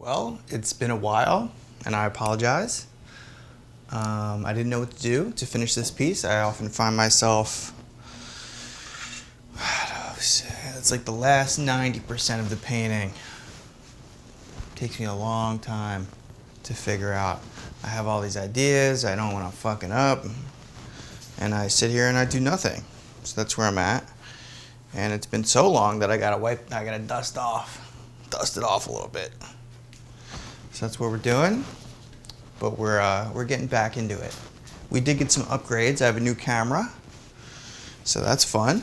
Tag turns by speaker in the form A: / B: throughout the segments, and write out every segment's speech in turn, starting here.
A: Well, it's been a while, and I apologize. I didn't know what to do to finish this piece. I often find myself, it's like the last 90% of the painting. It takes me a long time to figure out. I have all these ideas, I don't want to fuck it up, and I sit here and I do nothing. So that's where I'm at. And it's been so long that I gotta dust it off a little bit. So that's what we're doing, but we're getting back into it. We did get some upgrades. I have a new camera, so that's fun.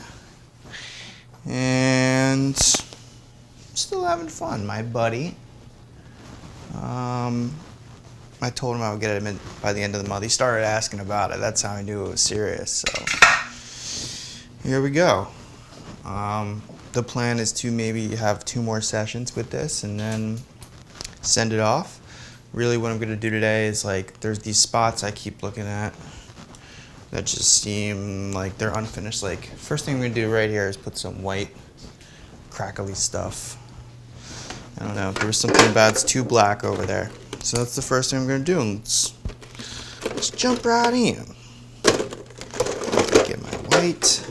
A: And still having fun. My buddy, I told him I would get him in by the end of the month. He started asking about it. That's how I knew it was serious. So here we go. The plan is to maybe have 2 more sessions with this and then send it off. Really what I'm going to do today is, like, there's these spots I keep looking at that just seem like they're unfinished. Like, first thing I'm going to do right here is put some white crackly stuff. I don't know, there was something about it's too black over there. So that's the first thing I'm going to do. Let's jump right in. Get my white.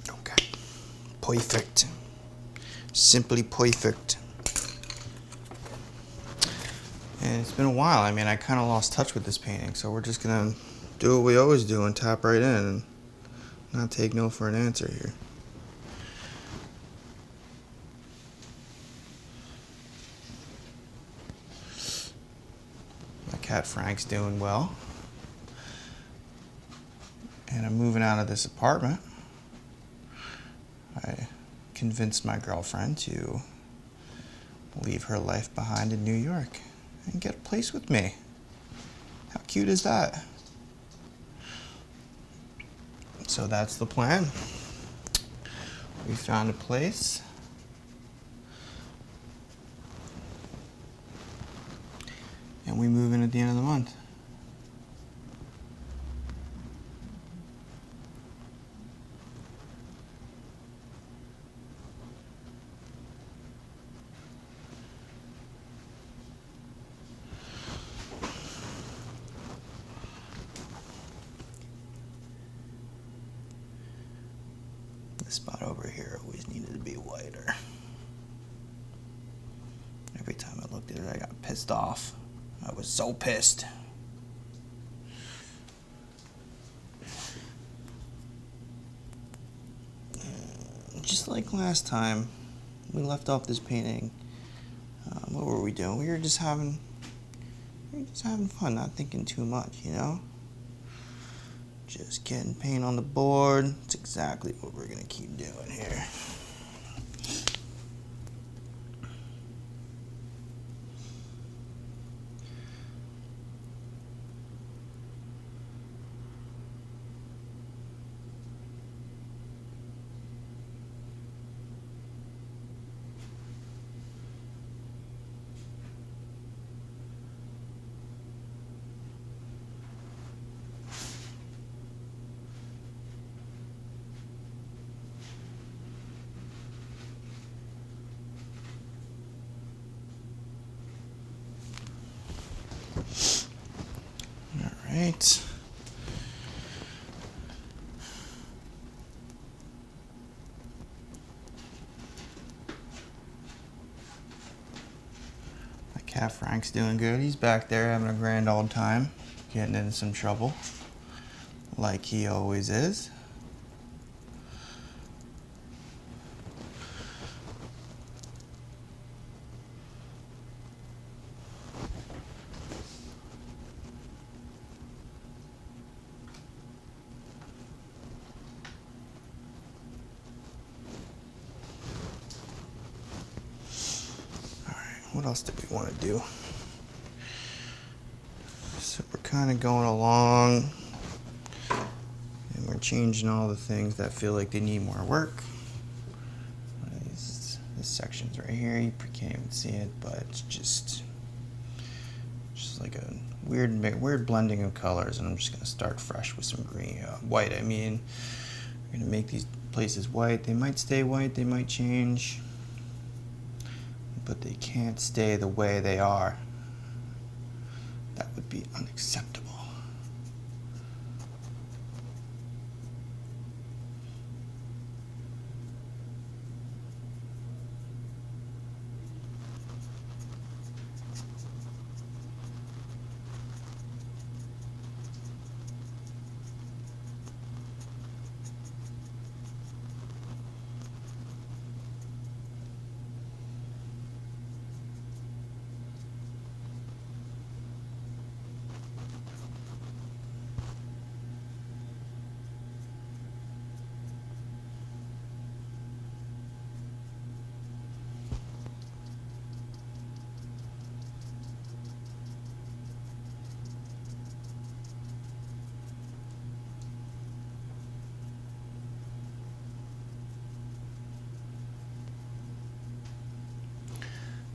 A: Okay, perfect. Simply perfect. And it's been a while. I mean, I kind of lost touch with this painting, so we're just gonna do what we always do and tap right in and not take no for an answer here. My cat Frank's doing well. And I'm moving out of this apartment. I convinced my girlfriend to leave her life behind in New York and get a place with me. How cute is that? So that's the plan. We found a place. And we move in at the end of the month. The spot over here always needed to be whiter. Every time I looked at it, I got pissed off. I was so pissed. Just like last time, we left off this painting. What were we doing? We were just having fun, not thinking too much, you know? Just getting paint on the board. It's exactly what we're gonna keep doing here. All right. My cat Frank's doing good. He's back there having a grand old time, getting into some trouble, like he always is. What else did we want to do? So we're kind of going along and we're changing all the things that feel like they need more work. This section's right here. You can't even see it, but it's just like a weird blending of colors, and I'm just gonna start fresh with some green, white. I mean, we're gonna make these places white. They might stay white, they might change, but they can't stay the way they are. That would be unacceptable.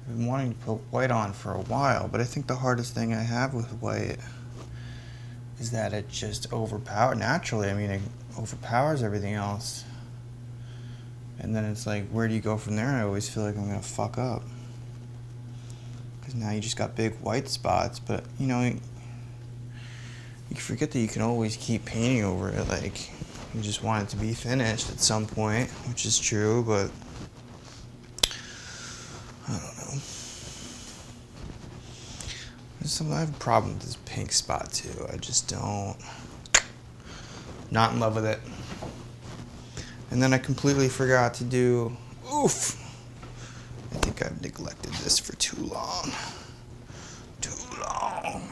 A: I've been wanting to put white on for a while, but I think the hardest thing I have with white is that it just naturally, I mean, it overpowers everything else. And then it's like, where do you go from there? I always feel like I'm gonna fuck up. Because now you just got big white spots, but you know, you forget that you can always keep painting over it. Like, you just want it to be finished at some point, which is true, but I don't know. I have a problem with this pink spot too. I just not in love with it. And then I completely forgot to do, oof. I think I've neglected this for too long. Too long.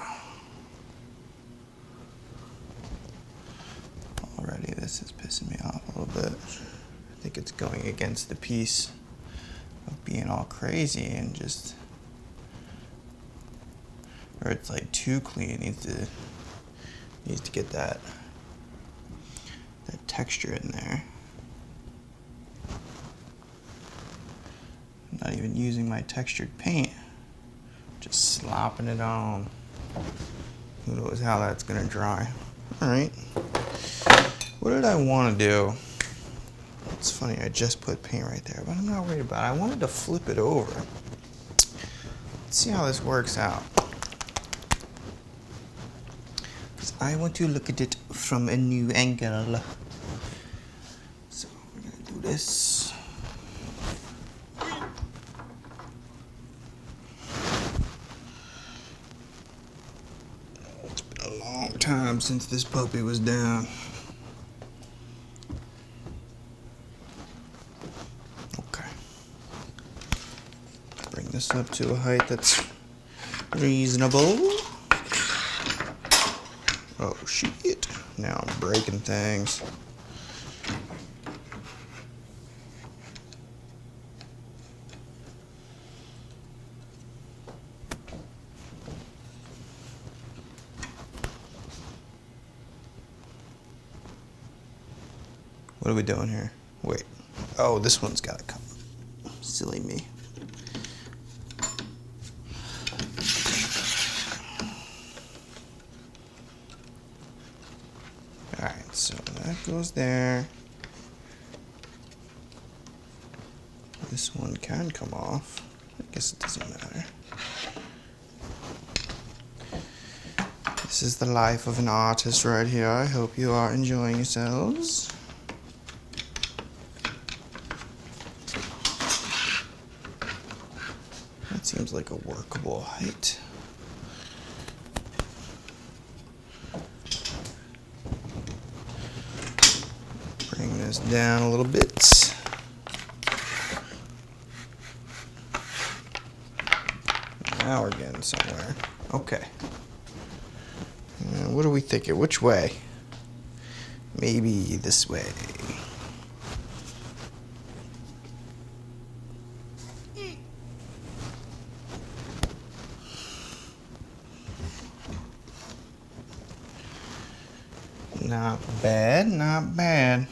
A: Already this is pissing me off a little bit. I think it's going against the piece of being all crazy and just, or it's like too clean. It needs to get that texture in there. I'm not even using my textured paint, just slopping it on. Who knows how that's gonna dry. All right, what did I want to do? It's funny, I just put paint right there, but I'm not worried about it. I wanted to flip it over. Let's see how this works out. I want to look at it from a new angle. So we're gonna do this. It's been a long time since this puppy was down. Okay. Bring this up to a height that's reasonable. Oh shit, now I'm breaking things. What are we doing here? Wait. Oh, this one's gotta come. Silly me. Alright, so that goes there. This one can come off. I guess it doesn't matter. This is the life of an artist right here. I hope you are enjoying yourselves. That seems like a workable height. Bring this down a little bit. Now we're getting somewhere. Okay. What are we thinking? Which way? Maybe this way. Not bad, not bad.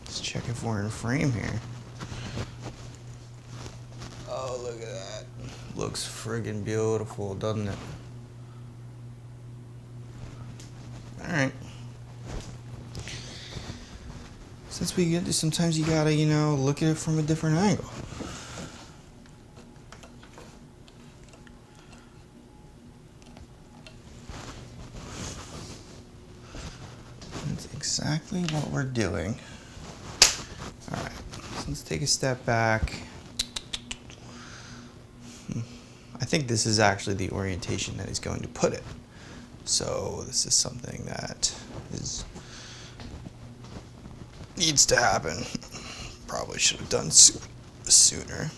A: Let's check if we're in frame here. Oh, look at that. Looks friggin' beautiful, doesn't it? Alright. Since we get this, sometimes you gotta, look at it from a different angle. That's exactly what we're doing. Alright, so let's take a step back. I think this is actually the orientation that he's going to put it. So this is something that needs to happen. Probably should have done sooner.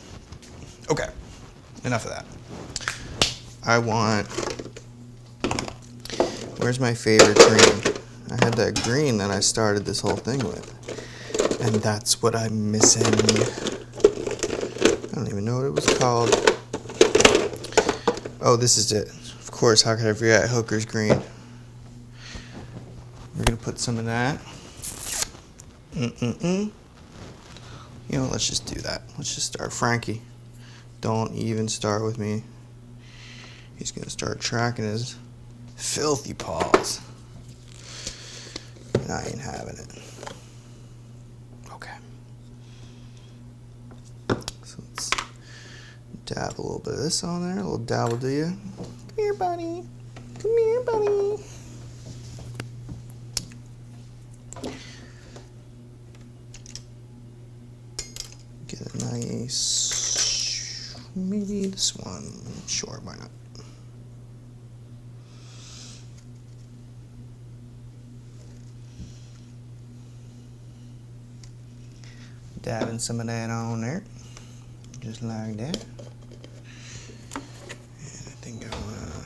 A: Okay, enough of that. Where's my favorite green? I had that green that I started this whole thing with. And that's what I'm missing. I don't even know what it was called. Oh, this is it. Of course, how could I forget Hooker's green? We're gonna put some of that. Let's just do that. Let's just start. Frankie, don't even start with me. He's gonna start tracking his filthy paws. And I ain't having it. Okay. So let's dab a little bit of this on there. A little dabble, do you? Come here, buddy. Come here, buddy. Get a nice, maybe this one. Sure, why not? Dabbing some of that on there, just like that. And I think I want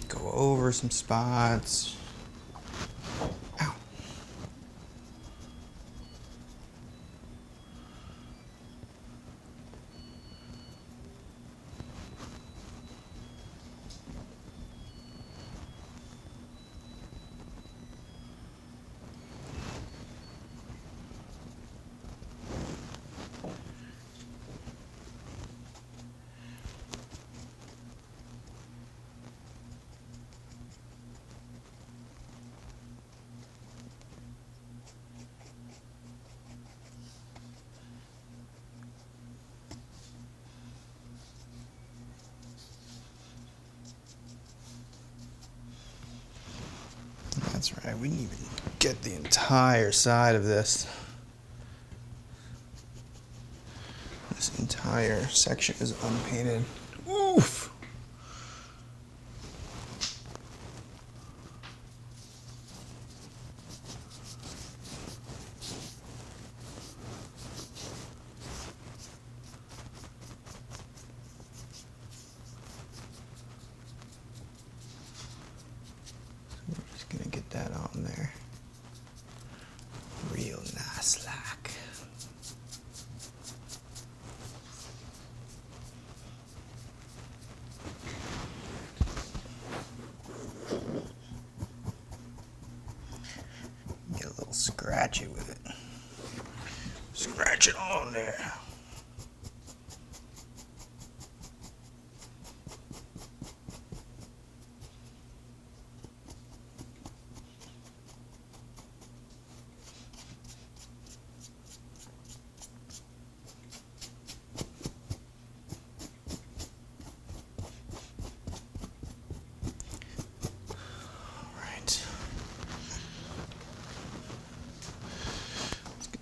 A: to go over some spots. Ow. That's right, we didn't even get the entire side of this. This entire section is unpainted. Oof! Gonna get that on there real nice like. Get a little scratchy with it. Scratch it on there.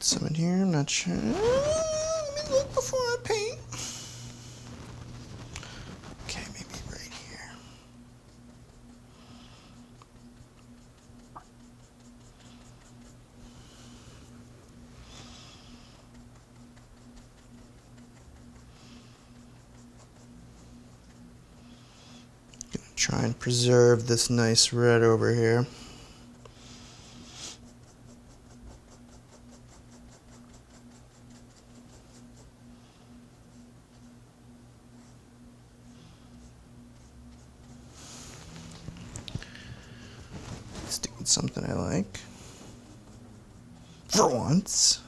A: Some in here, I'm not sure. Let me look before I paint. Okay, maybe right here. Gonna try and preserve this nice red over here. Doing something I like. For once.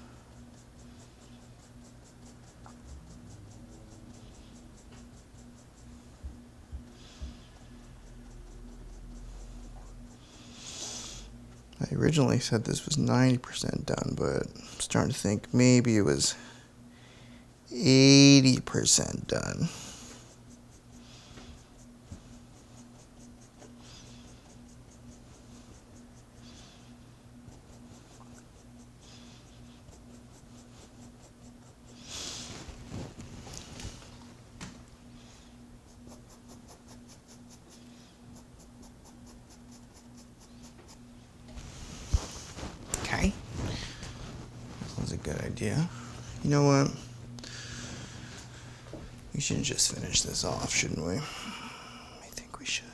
A: They originally said this was 90% done, but I'm starting to think maybe it was 80% done. Okay. That was a good idea. You know what? We should just finish this off, shouldn't we? I think we should.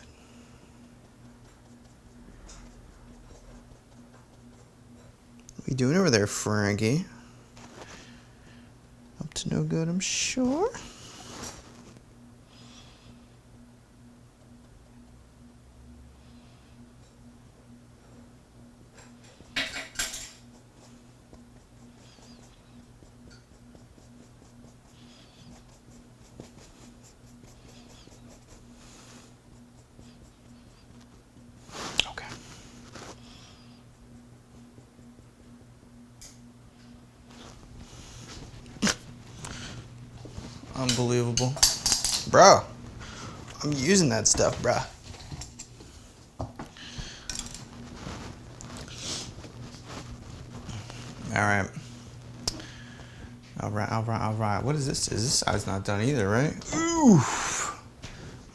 A: What are you doing over there, Frankie? Up to no good, I'm sure. Okay. Unbelievable. Bro, I'm using that stuff, bro. Alright. Alright. What is this? Is this side's not done either, right? Oof.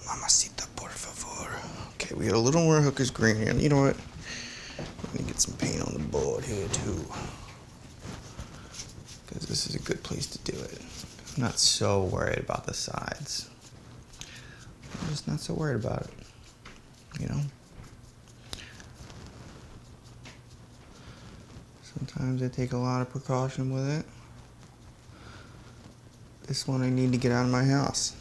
A: Mamacita, por favor. Okay, we got a little more Hooker's green here. You know what? I'm gonna get some paint on the board here, too. Because this is a good place to do it. I'm not so worried about the sides. I'm just not so worried about it. You know? Sometimes I take a lot of precaution with it. This one I need to get out of my house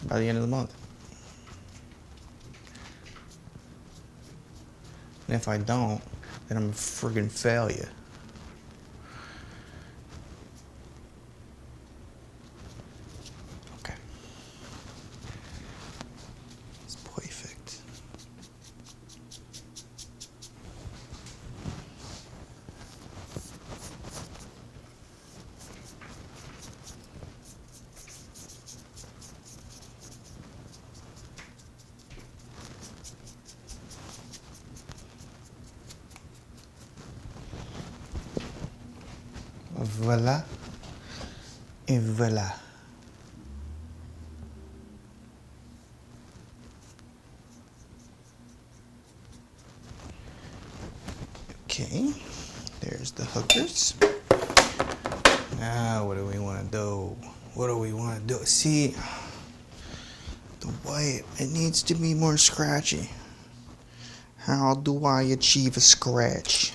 A: by the end of the month. And if I don't, then I'm a friggin' failure. Okay. It's perfect. Voila. Et voila. Okay, there's the hookers. Now, what do we want to do? What do we want to do? See, the white, it needs to be more scratchy. How do I achieve a scratch?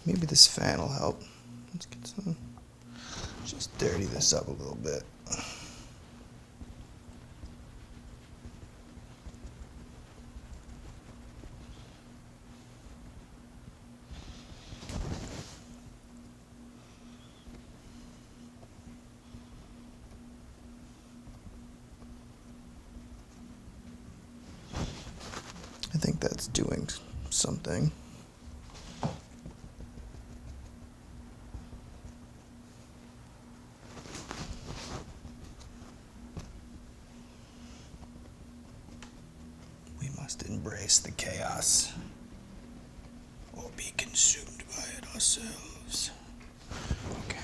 A: Maybe this fan will help. Let's get some, just dirty this up a little bit. I think that's doing something. We must embrace the chaos or be consumed by it ourselves. Okay.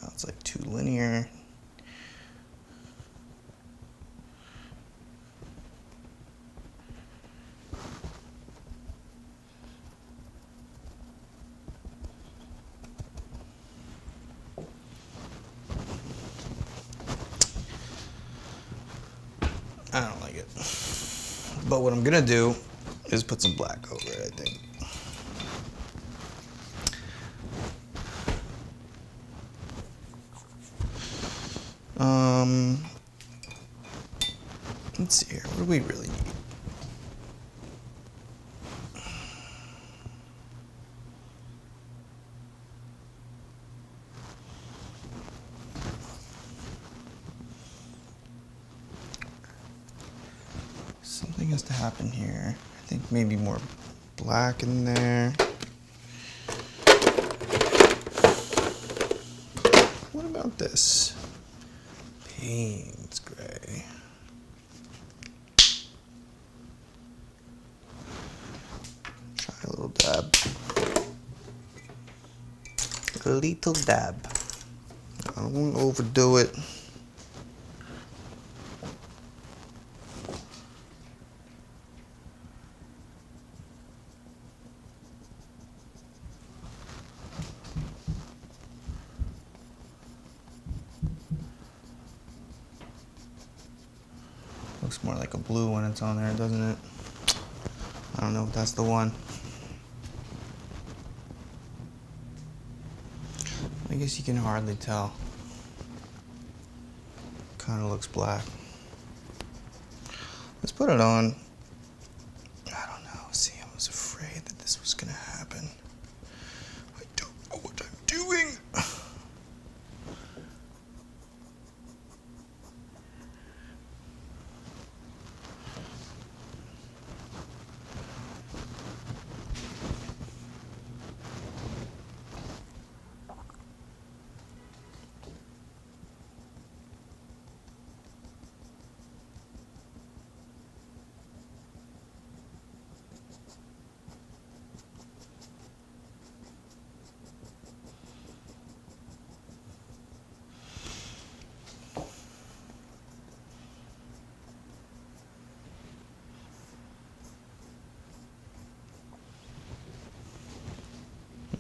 A: Now it's like too linear. I don't like it. But what I'm gonna do is put some black over it, I think. Let's see here. What do we really need? Some something has to happen here. I think maybe more black in there. What about this? Payne's gray. Try a little dab. A little dab. I don't want to overdo it. Looks more like a blue when it's on there, doesn't it? I don't know if that's the one. I guess you can hardly tell. Kind of looks black. Let's put it on. I don't know. See, I was afraid that this was gonna happen. I don't know what I'm doing.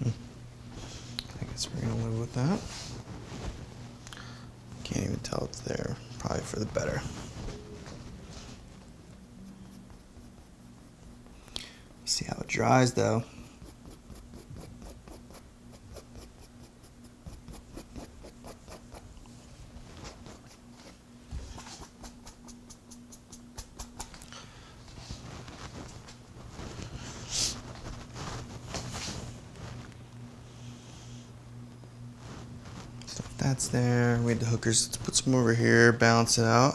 A: I guess we're gonna live with that. Can't even tell it's there. Probably for the better. See how it dries though. So if that's there, we had the hookers. Let's put some over here, balance it out.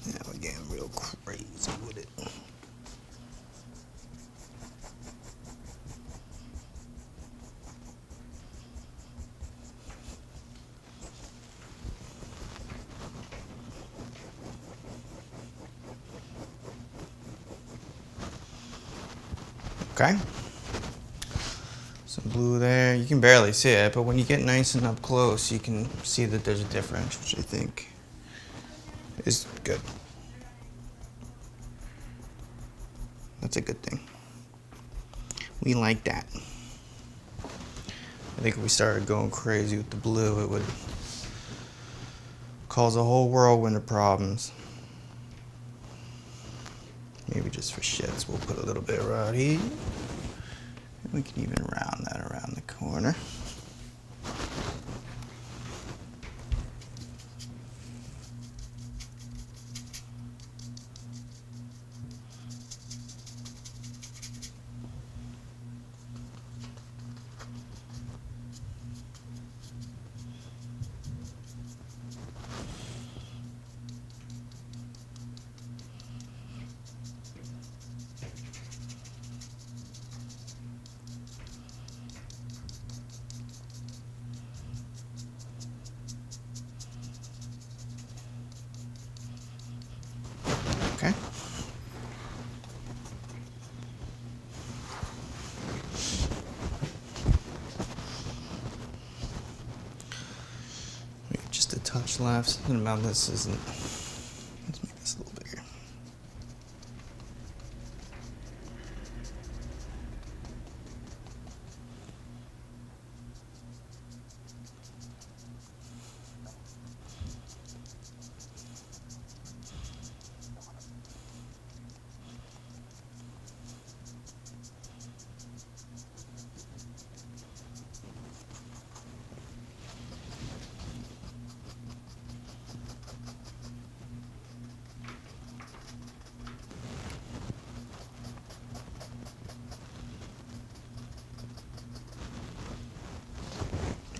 A: Now we're getting real crazy with it. Okay. Some blue there. You can barely see it, but when you get nice and up close, you can see that there's a difference, which I think is good. That's a good thing. We like that. I think if we started going crazy with the blue, it would cause a whole whirlwind of problems. Maybe just for shits, we'll put a little bit right here. And we can even round that around the corner. Okay. Just a touch left. Something about this isn't. Let's make this a little bigger.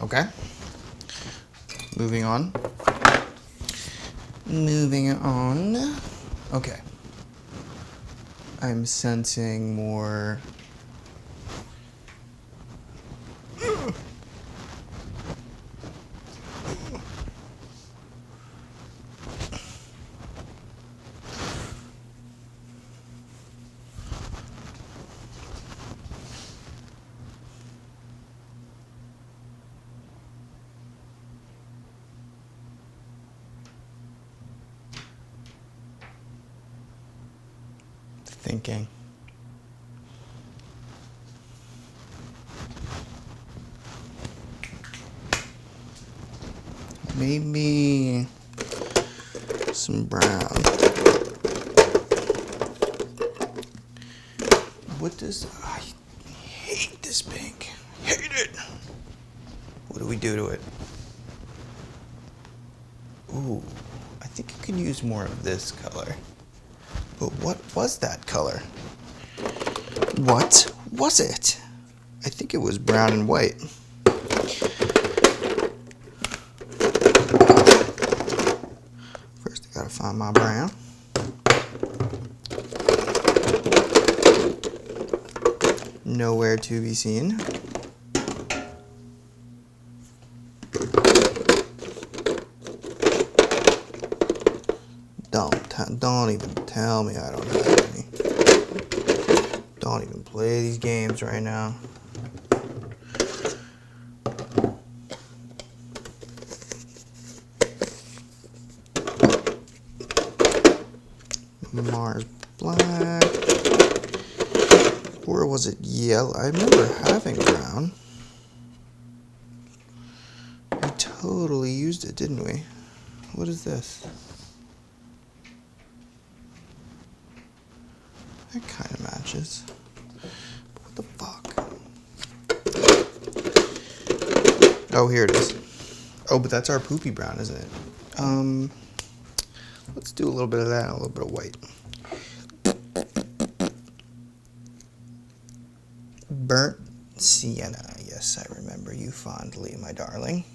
A: Okay. Moving on. Moving on. Okay. I'm sensing more. Thinking. Maybe some brown. What does... I hate this pink. Hate it. What do we do to it? Ooh, I think you can use more of this color. But what was that color? What was it? I think it was brown and white. First, I gotta find my brown. Nowhere to be seen. Don't even tell me I don't have any. Don't even play these games right now. Mars black. Or was it yellow? I remember having brown. We totally used it, didn't we? What is this? That kind of matches. What the fuck? Oh, here it is. Oh, but that's our poopy brown, isn't it? Let's do a little bit of that and a little bit of white. Burnt sienna. Yes, I remember you fondly, my darling.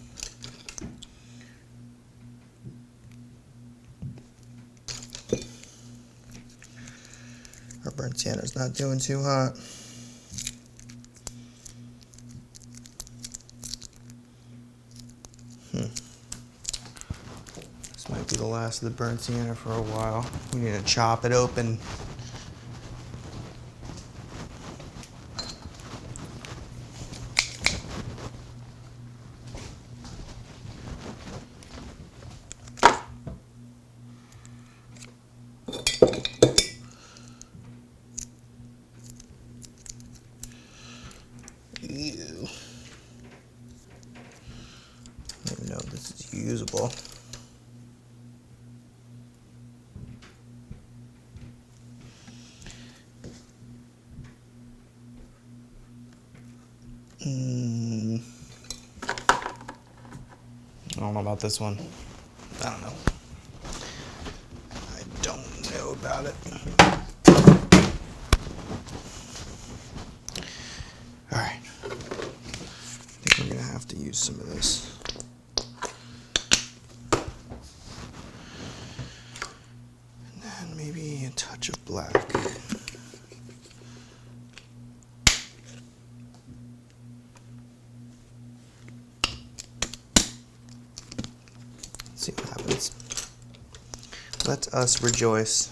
A: Our burnt sienna's not doing too hot. This might be the last of the burnt sienna for a while. We need to chop it open. Ew. I don't even know if this is usable. I don't know about this one. I don't know. I don't know about it. Alright. I think we're gonna have to use some of this. And then maybe a touch of black. See what happens. Let us rejoice.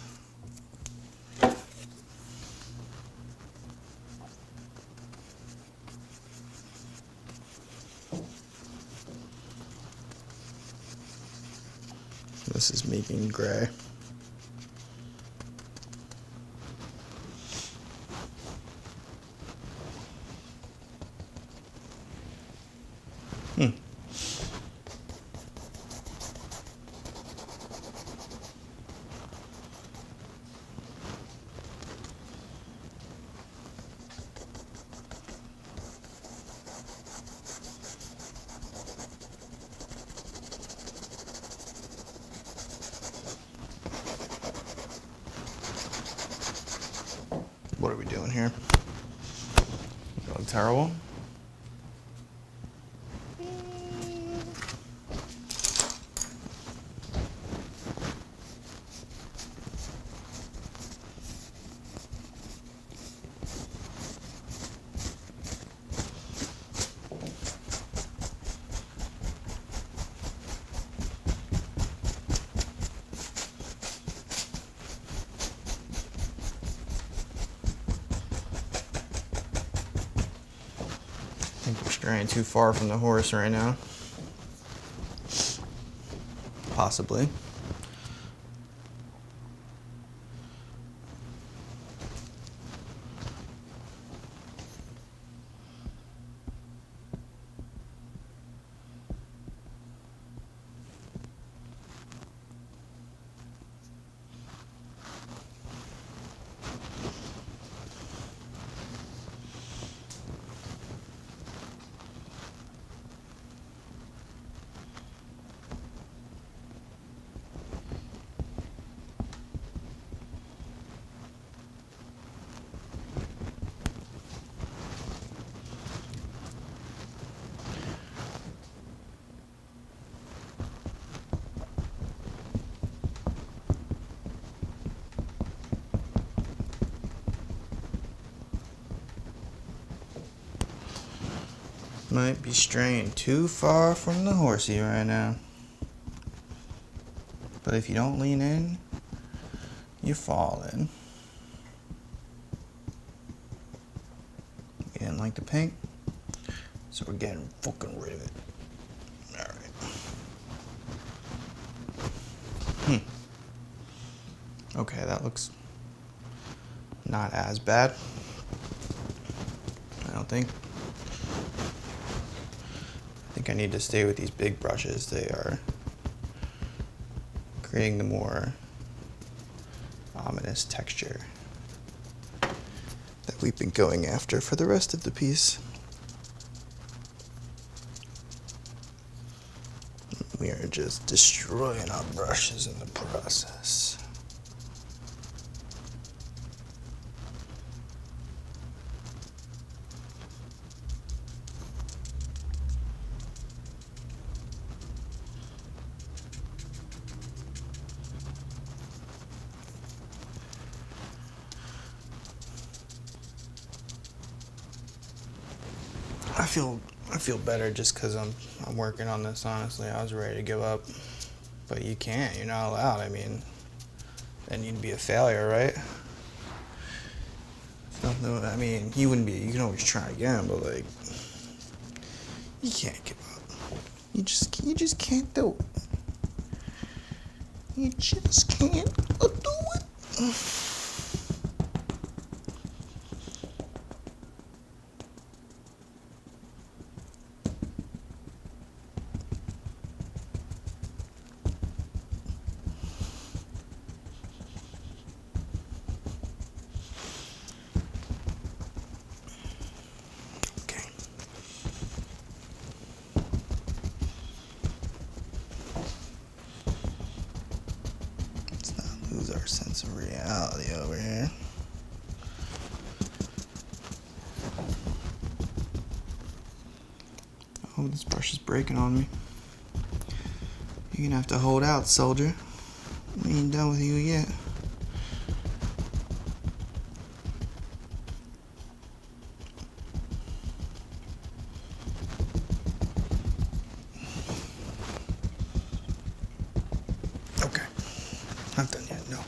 A: This is making gray. What are we doing here? That look terrible. think we're straying too far from the horse right now. Possibly. Might be straying too far from the horsey right now. But if you don't lean in, you're falling. We didn't like the pink, so we're getting fucking rid of it. Alright. Okay, that looks not as bad. I don't think. I think I need to stay with these big brushes. They are creating the more ominous texture that we've been going after for the rest of the piece. We are just destroying our brushes in the process. I feel better just because I'm working on this. Honestly, I was ready to give up, but you can't. You're not allowed. I mean, then you'd be a failure, right? I mean, you wouldn't be. You can always try again, but like, you can't give up. You just can't do it. You just can't do it. Lose our sense of reality over here. Oh, this brush is breaking on me. You're gonna have to hold out, soldier. We ain't done with you yet. Okay. Not done yet. No,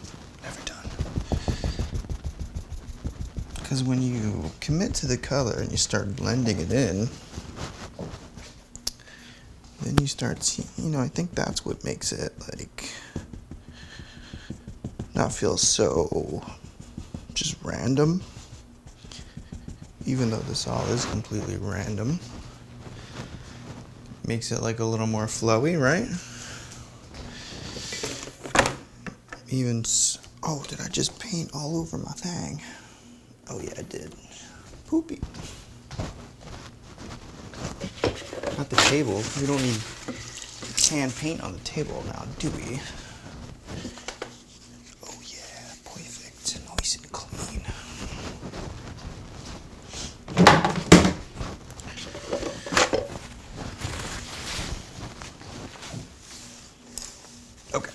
A: never done. Because when you commit to the color and you start blending it in, then you start seeing, I think that's what makes it, like, not feel so just random. Even though this all is completely random. Makes it, like, a little more flowy, right? Oh, did I just paint all over my thing? Oh yeah, I did. Poopy. Not the table. We don't need sand paint on the table now, do we? Oh yeah, perfect. Nice and clean. Okay.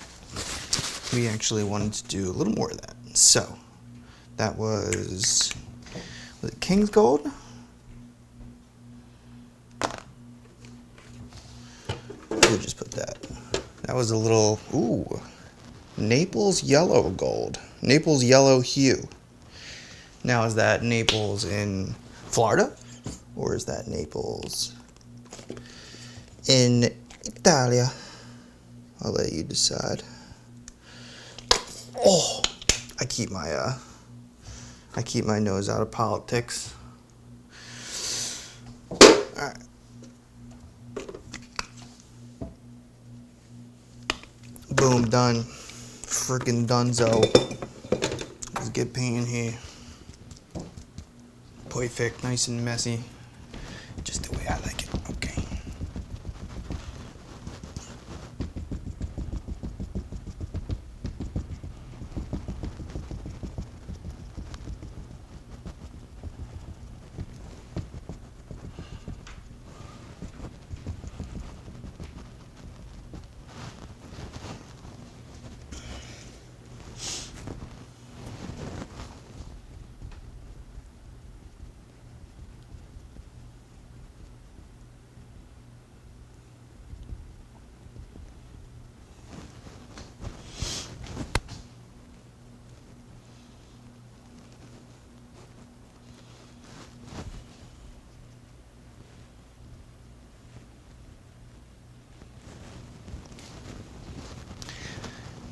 A: We actually wanted to do a little more of that. So, that was it King's Gold? We'll just put that. That was a little, Naples Yellow Gold. Naples Yellow Hue. Now, is that Naples in Florida? Or is that Naples? In Italia. I'll let you decide. Oh, I keep my nose out of politics. All right. Boom, done. Freaking dunzo. Let's get painting here. Perfect, nice and messy. Just the way I like it. Okay.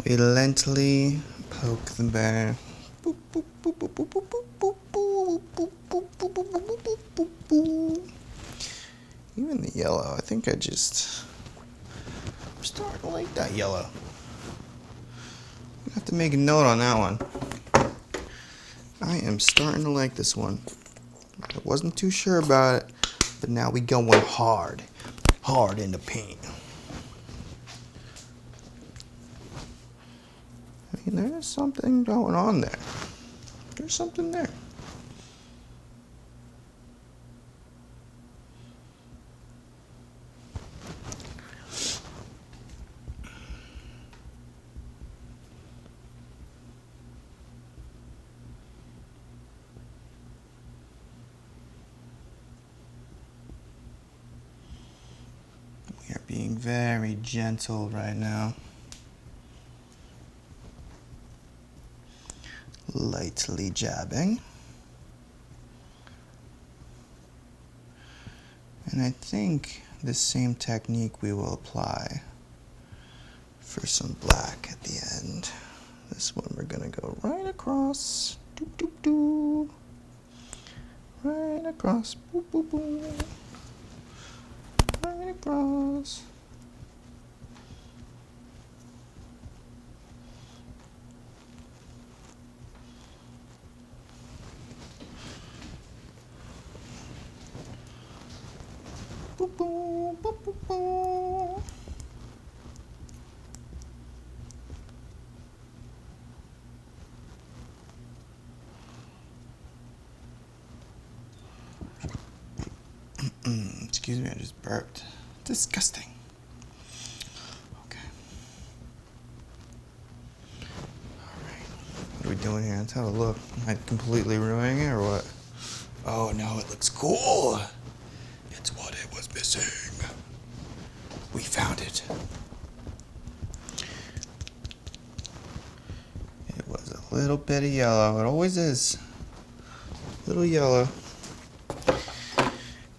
A: We lently poke the bear. Boop, boop, boop, boop, boop, boop, boop, boop, boop, boop, boop, boop, boop, boop, boop, boop. Even the yellow, I think I'm starting to like that yellow. I have to make a note on that one. I am starting to like this one. I wasn't too sure about it, but now we going hard in the paint. I mean, there's something going on there. There's something there. We are being very gentle right now. Lightly jabbing. And I think the same technique we will apply for some black at the end. This one we're gonna go right across. Doop, doop, doop. Right across. Boop, boop, boop. Right across. Boop, boop, boop, boop, boop. Excuse me, I just burped. Disgusting. Okay. Alright. What are we doing here? Let's have a look. Am I completely ruining it or what? Oh no, it looks cool. It's what it was missing. We found it. It was a little bit of yellow. It always is. Little yellow.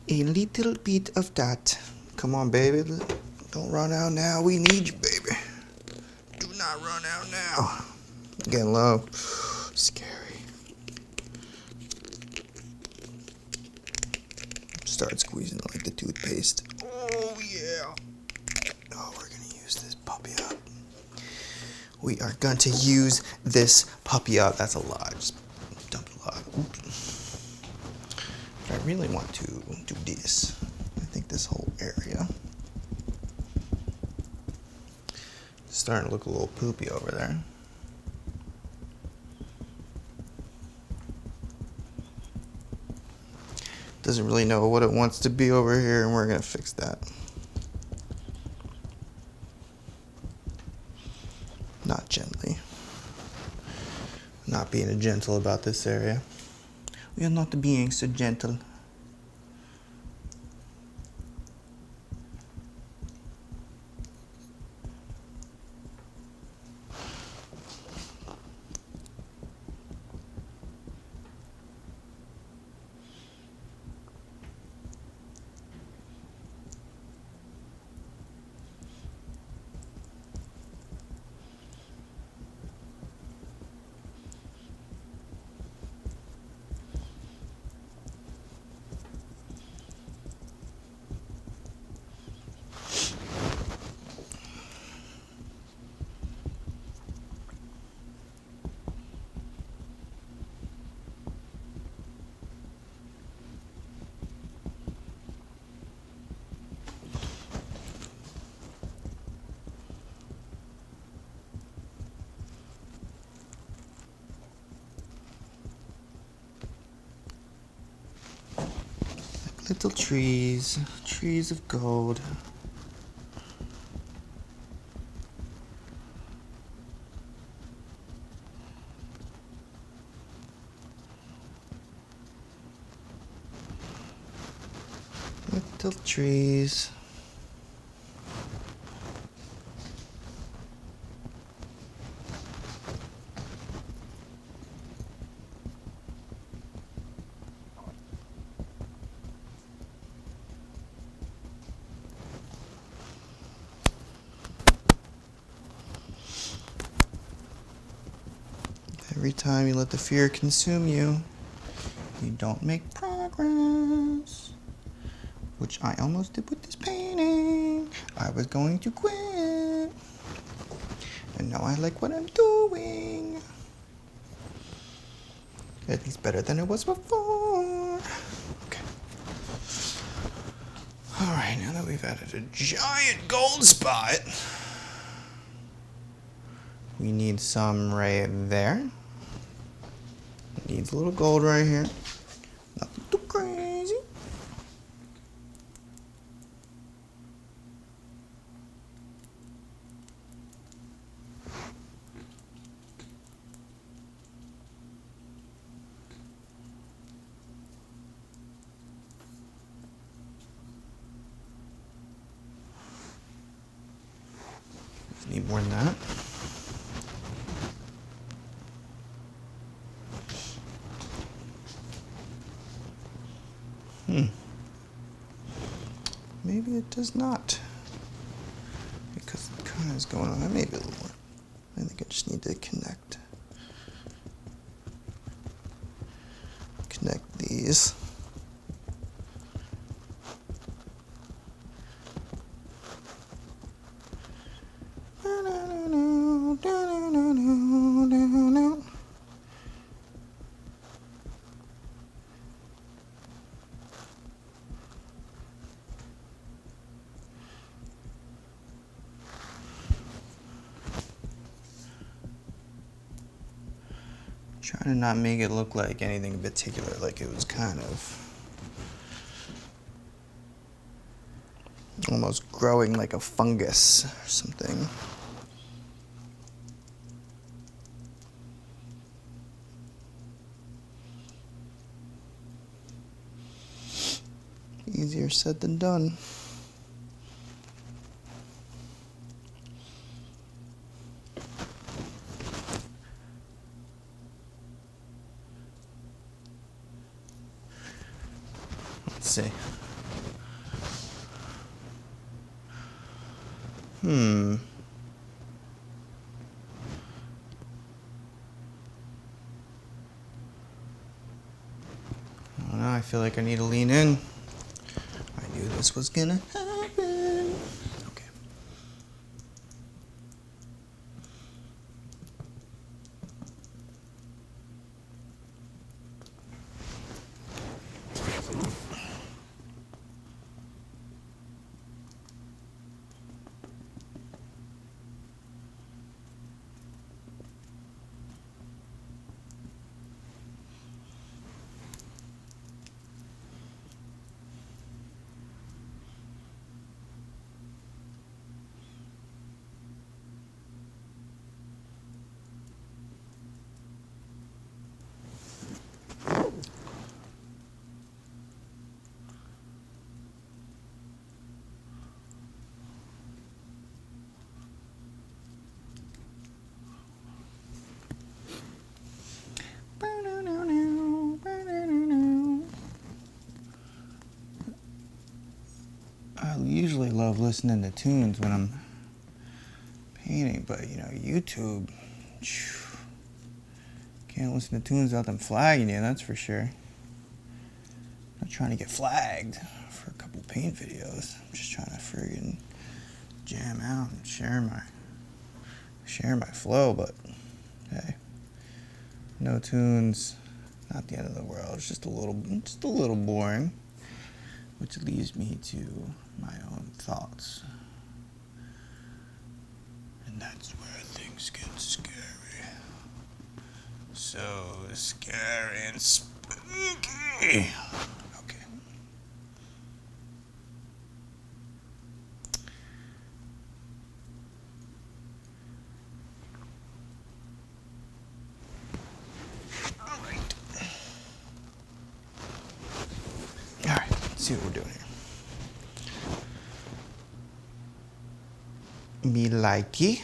A: A little bit of that. Come on, baby. Don't run out now. We need you, baby. Do not run out now. Getting low. Scary. Start squeezing it like the toothpaste. Oh, yeah. Oh, we're going to use this puppy up. We are going to use this puppy up. That's a lot. Just dumped a lot. Oops. But I really want to do this. I think this whole area is starting to look a little poopy over there. Doesn't really know what it wants to be over here, and we're going to fix that. Not gently. Not being gentle about this area. We are not being so gentle. Little trees, trees of gold. Little trees. Every time you let the fear consume you, you don't make progress. Which I almost did with this painting. I was going to quit. And now I like what I'm doing. At least better than it was before. Okay. Alright, now that we've added a giant gold spot, we need some right there. Needs a little gold right here. Nothing too crazy. Need more than that. Maybe it does not. Because it kind of is going on. Maybe a little more. I think I just need to connect these. Trying to not make it look like anything in particular, like it was kind of almost growing like a fungus or something. Easier said than done. Let's see. Now I feel like I need to lean in. I knew this was gonna happen. Okay. I usually love listening to tunes when I'm painting, but you know, YouTube, can't listen to tunes without them flagging you, that's for sure. I'm not trying to get flagged for a couple paint videos. I'm just trying to friggin' jam out and share my flow, but hey, no tunes, not the end of the world. It's just a little boring, which leads me to my own thoughts. And that's where things get scary. So scary and spooky. Okay. see what we're doing here. Me likey.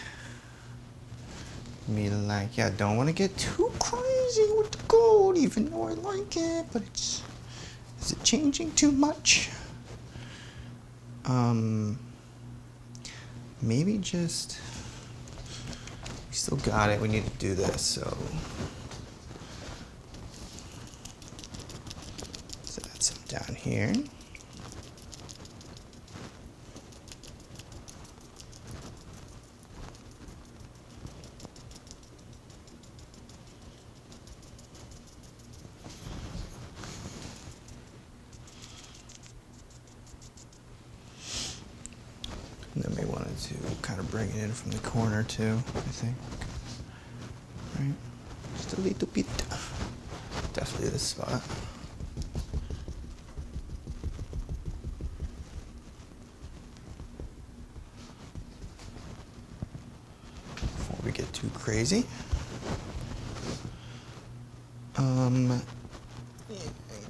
A: I don't want to get too crazy with the gold, even though I like it, but is it changing too much? Maybe just, we still got it, we need to do this, so. Let's add some down here. And then we wanted to kind of bring it in from the corner too, I think. Right? Just a little bit. Definitely this spot. Before we get too crazy. And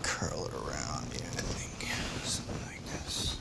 A: curl it around, yeah, I think. Something like this.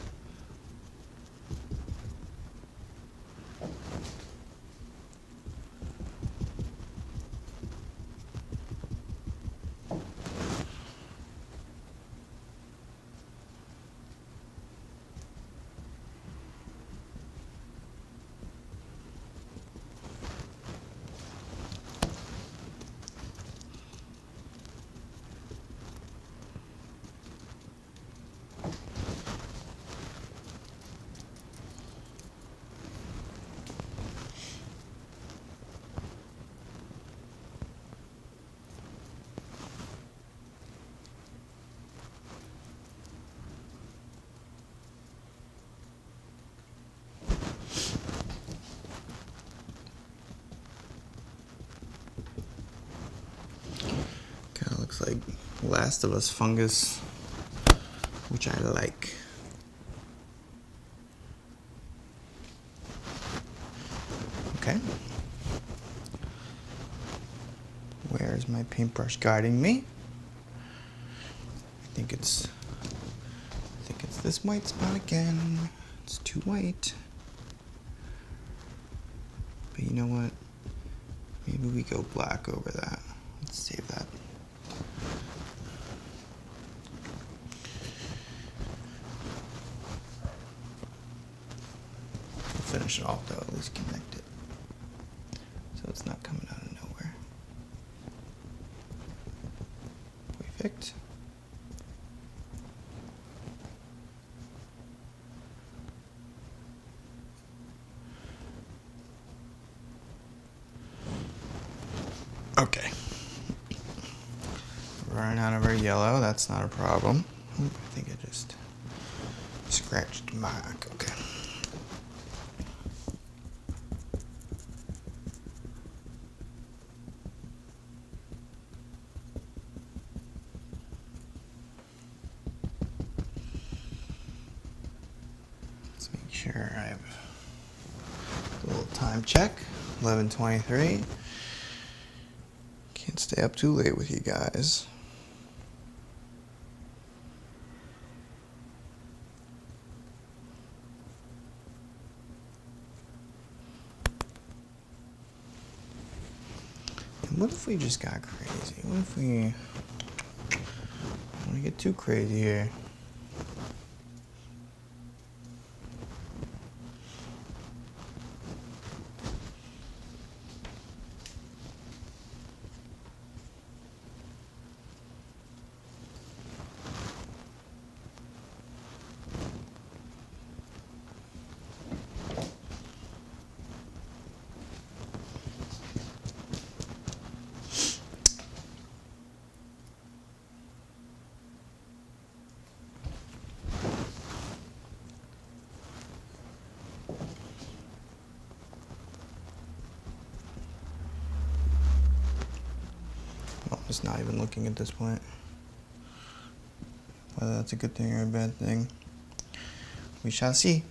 A: Kind of looks like Last of Us fungus, which I like. Okay. Where's my paintbrush guiding me? I think it's this white spot again. It's too white. But you know what? Maybe we go black over that. Let's save that. We'll finish it off though, at least connect it. So it's not coming out of nowhere. Perfect. Okay. Running out of our yellow, that's not a problem. I think I just scratched the mark. Okay. Let's make sure I have a little time check. 11:23. Can't stay up too late with you guys. And what if we just got crazy? What if we don't want to get too crazy here? Just not even looking at this point. Whether that's a good thing or a bad thing, we shall see.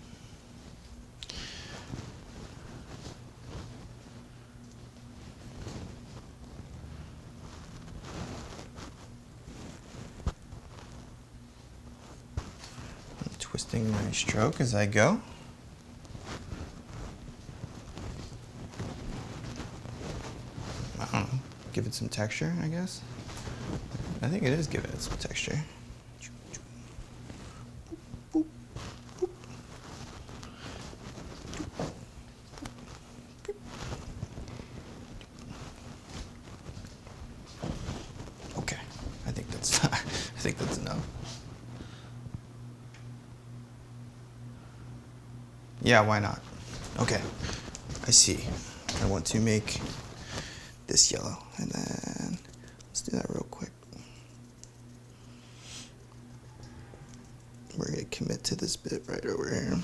A: twisting my stroke as I go. I don't know, give it some texture, I guess. I think it is giving it some texture. Okay, I think that's enough. Yeah, why not? Okay, I see. I want to make this yellow, and then let's do that real quick. We're gonna commit to this bit right over here, and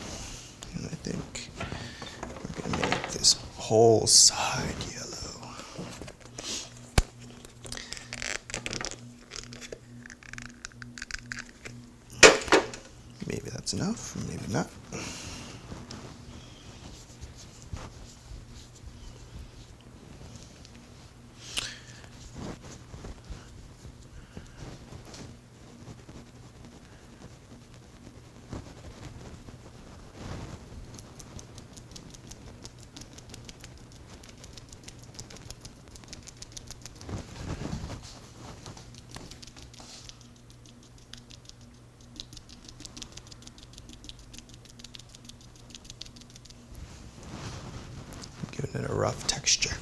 A: I think we're gonna make this whole side yellow. Maybe that's enough, maybe not. Giving it a rough texture.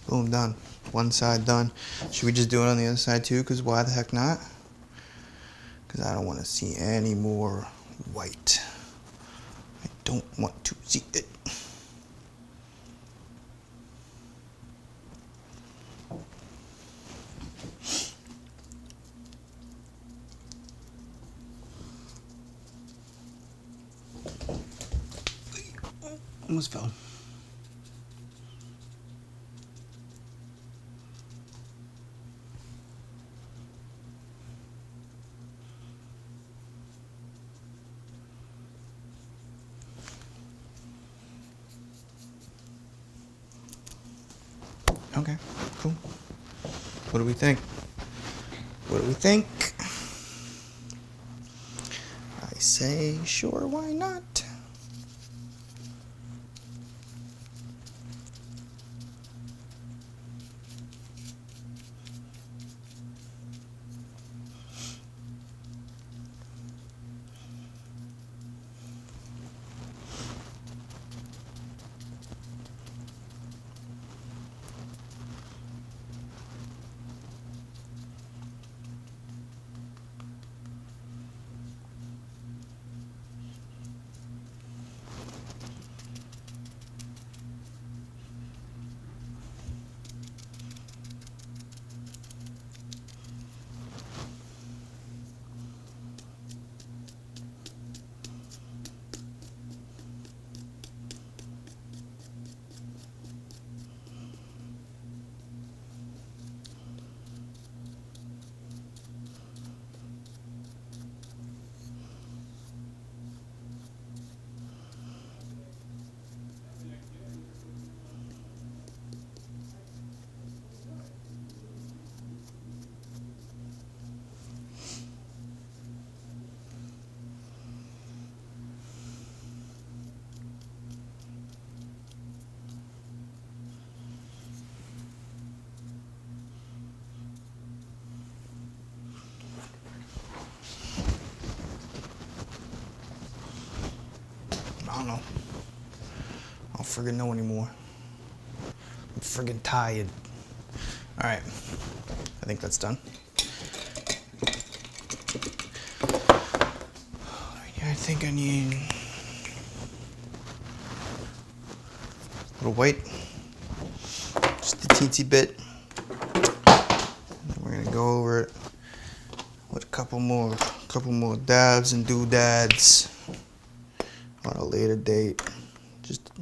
A: Boom, done. One side done. Should we just do it on the other side too? Because why the heck not? Because I don't want to see any more white. I don't want to see it. Almost fell. Okay, cool. What do we think? What do we think? I say, sure, why not? I don't know. I don't friggin' know anymore. I'm friggin' tired. Alright. I think that's done. I think I need a little white. Just a teensy bit. And we're gonna go over it with a couple more dabs and doodads on a later date.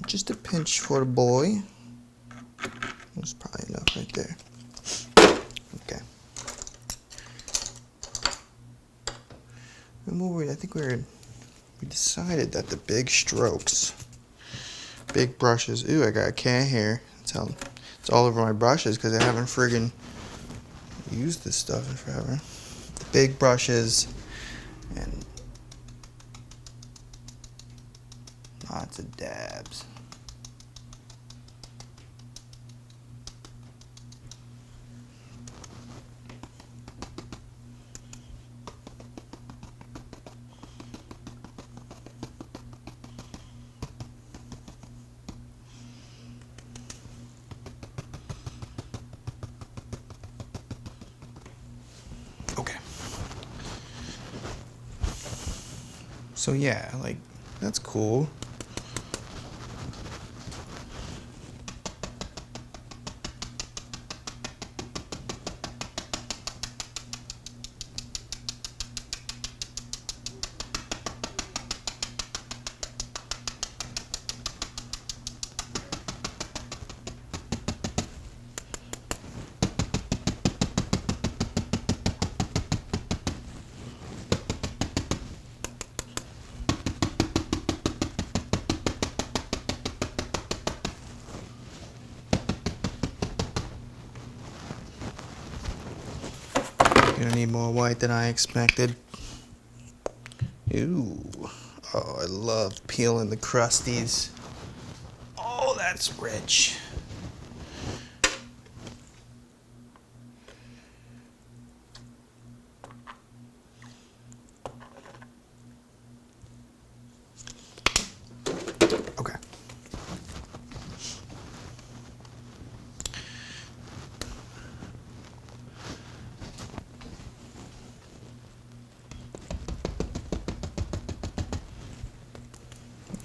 A: Just a pinch for the boy. That's probably enough right there. Okay. I think we decided that the big strokes Big brushes. Ooh, I got cat hair. It's all over my brushes because I haven't friggin' used this stuff in forever. The big brushes and lots of dabs. Okay. So yeah, like, that's cool. Gonna need more white than I expected. Ooh. Oh, I love peeling the crusties. Oh, that's rich. Okay.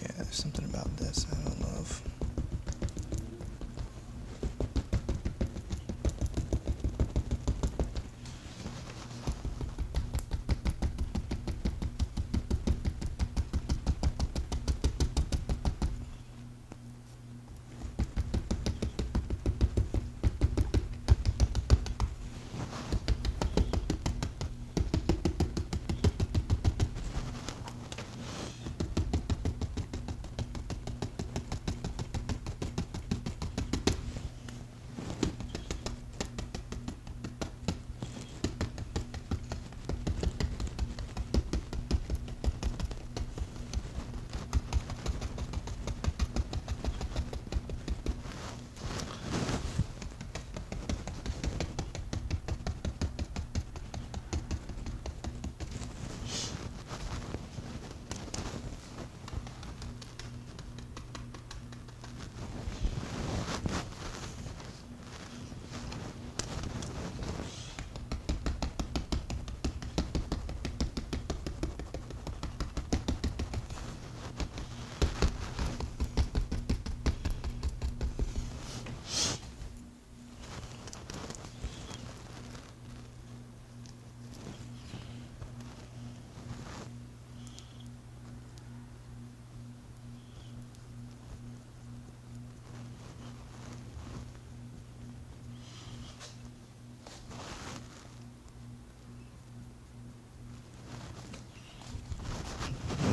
A: Yeah, there's something about this I don't love.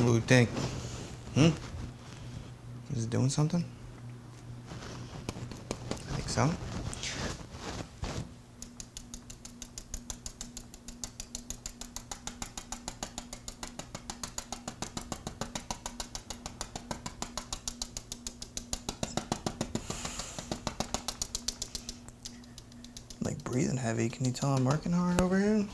A: What do you think? Is it doing something? I think so. Like breathing heavy. Can you tell I'm working hard over here?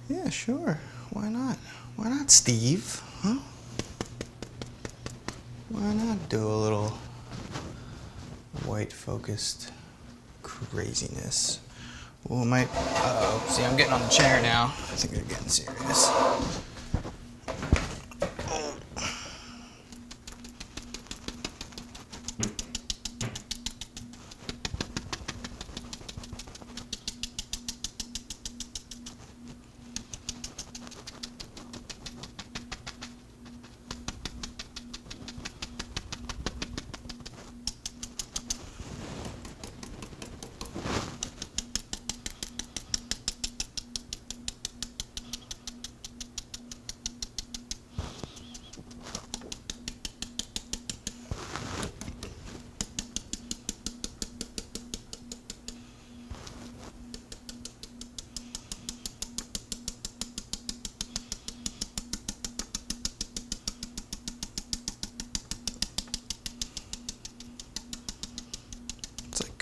A: Yeah, sure. Why not? Why not, Steve? Huh? Why not do a little white focused craziness? Well, it might. Uh-oh. See, I'm getting on the chair now. I think they're getting serious.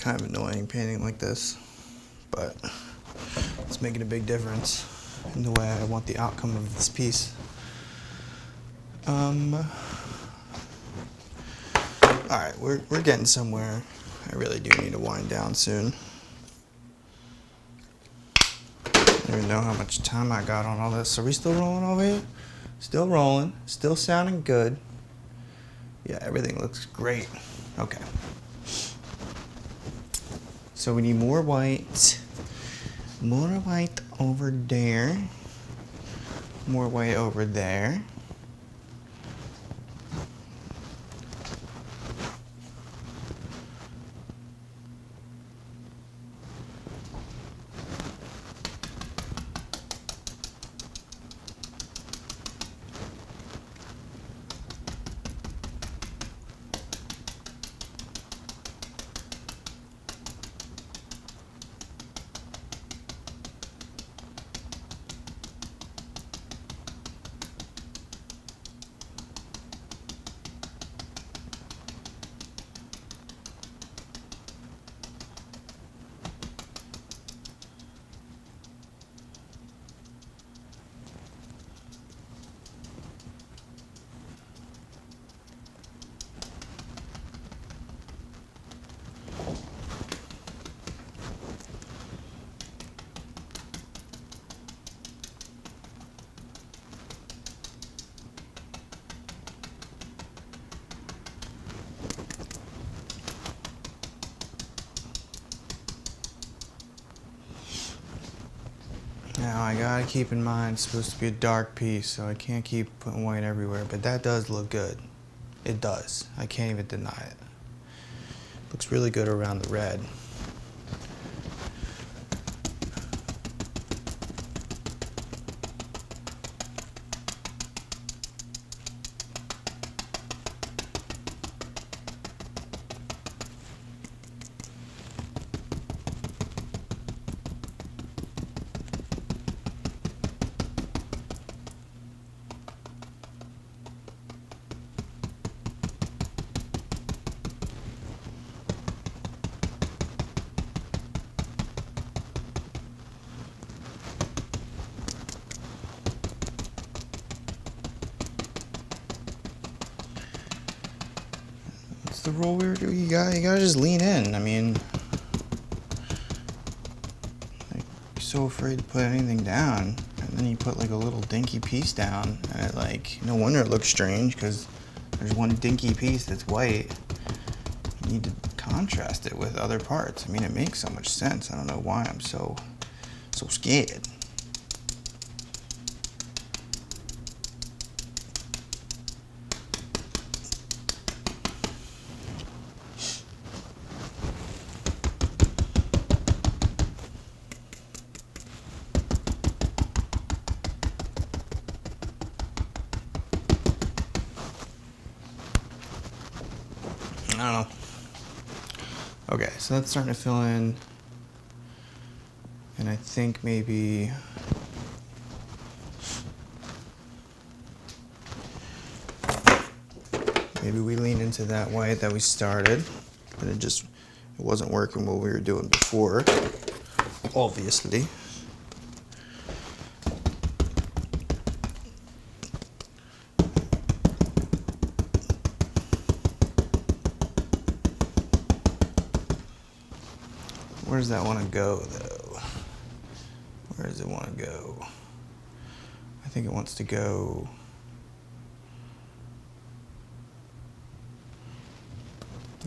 A: kind of annoying painting like this, but it's making a big difference in the way I want the outcome of this piece. Alright, we're getting somewhere. I really do need to wind down soon. I don't even know how much time I got on all this. Are we still rolling over here? Still rolling. Still sounding good. Yeah, everything looks great. Okay. So we need more white. More white over there. More white over there. Now I gotta keep in mind it's supposed to be a dark piece, so I can't keep putting white everywhere, but that does look good. It does. I can't even deny it. Looks really good around the red. What's the rule we were doing? You gotta just lean in. I mean, like, you're so afraid to put anything down, and then you put like a little dinky piece down, and it, like, no wonder it looks strange because there's one dinky piece that's white. You need to contrast it with other parts. I mean, it makes so much sense. I don't know why I'm so scared. I don't know. Okay, so that's starting to fill in. And I think maybe we lean into that white that we started, but it wasn't working what we were doing before, obviously. Where does that want to go, though? Where does it want to go? I think it wants to go...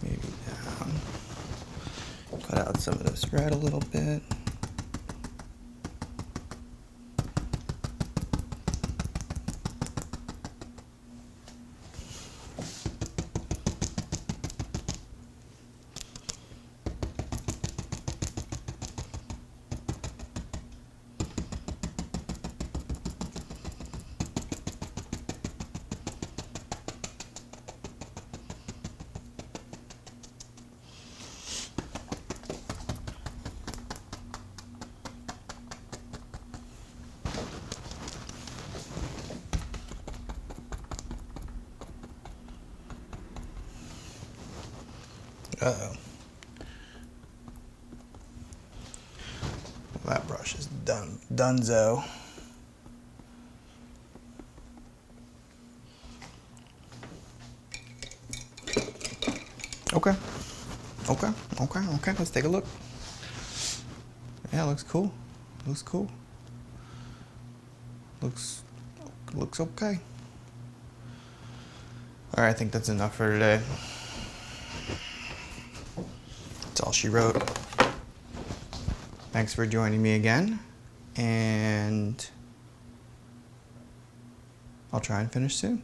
A: maybe down. Cut out some of this red a little bit. Uh-oh. Dunzo. Okay. Okay. Let's take a look. Yeah, looks cool. Looks cool. Looks okay. All right, I think that's enough for today. That's all she wrote. Thanks for joining me again, and I'll try and finish soon.